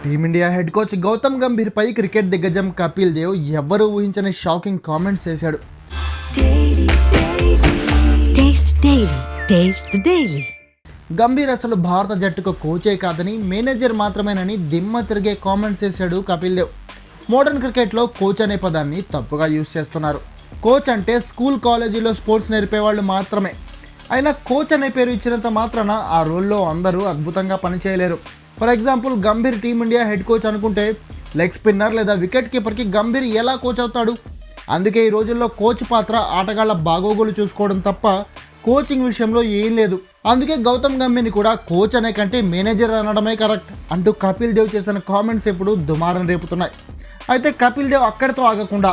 Team India head coach Gautam Gambhir పై cricket దిగ్గజం కపిల్ దేవ్ ఎవరు ఊహించని షాకింగ్ కామెంట్స్ చేశాడు. గంభీర్ అసలు భారత జట్టుకు కోచే కాదని మేనేజర్ మాత్రమేనని దిమ్మ తిరిగే కామెంట్స్ చేశాడు కపిల్ దేవ్. మోడర్న్ క్రికెట్లో కోచ్ అనే పదాన్ని తప్పుగా యూజ్ చేస్తున్నారు. కోచ్ అంటే స్కూల్ కాలేజీలో స్పోర్ట్స్ నేర్పేవాళ్ళు మాత్రమే. అయినా కోచ్ అనే పేరు ఇచ్చినంత మాత్రాన ఆ రోల్లో అందరూ అద్భుతంగా పనిచేయలేరు. For example Gambhir team India head coach అనుకుంటే లెగ్ స్పిన్నర్ లేదా వికెట్ కీపర్కి గంభీర్ ఎలా కోచ్ అవుతాడు? అందుకే ఈ రోజుల్లో కోచ్ పాత్ర ఆటగాళ్ల బాగోగులు చూసుకోవడం తప్ప కోచింగ్ విషయంలో ఏం లేదు. అందుకే గౌతమ్ గంభీర్ని కూడా కోచ్ అనే కంటే మేనేజర్ అనడమే కరెక్ట్ అంటూ కపిల్ దేవ్ చేసిన కామెంట్స్ ఇప్పుడు దుమారం రేపుతున్నాయి. అయితే కపిల్ దేవ్ అక్కడితో ఆగకుండా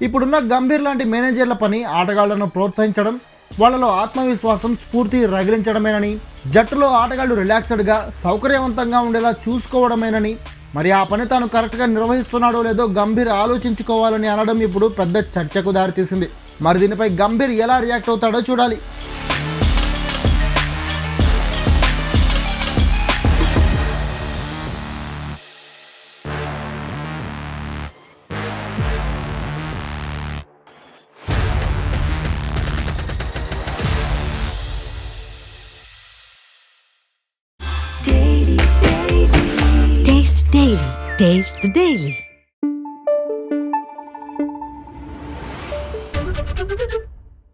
ఇప్పుడున్న గంభీర్ లాంటి మేనేజర్ల పని ఆటగాళ్లను ప్రోత్సహించడం, వాళ్ళలో ఆత్మవిశ్వాసం, స్ఫూర్తి రగిలించడమేనని, జట్టులో ఆటగాళ్లు రిలాక్స్డ్గా సౌకర్యవంతంగా ఉండేలా చూసుకోవడమేనని, మరి ఆ పని తాను కరెక్ట్గా నిర్వహిస్తున్నాడో లేదో గంభీర్ ఆలోచించుకోవాలని అనడం ఇప్పుడు పెద్ద చర్చకు దారితీసింది. మరి దీనిపై గంభీర్ ఎలా రియాక్ట్ అవుతాడో చూడాలి. Taste the Daily.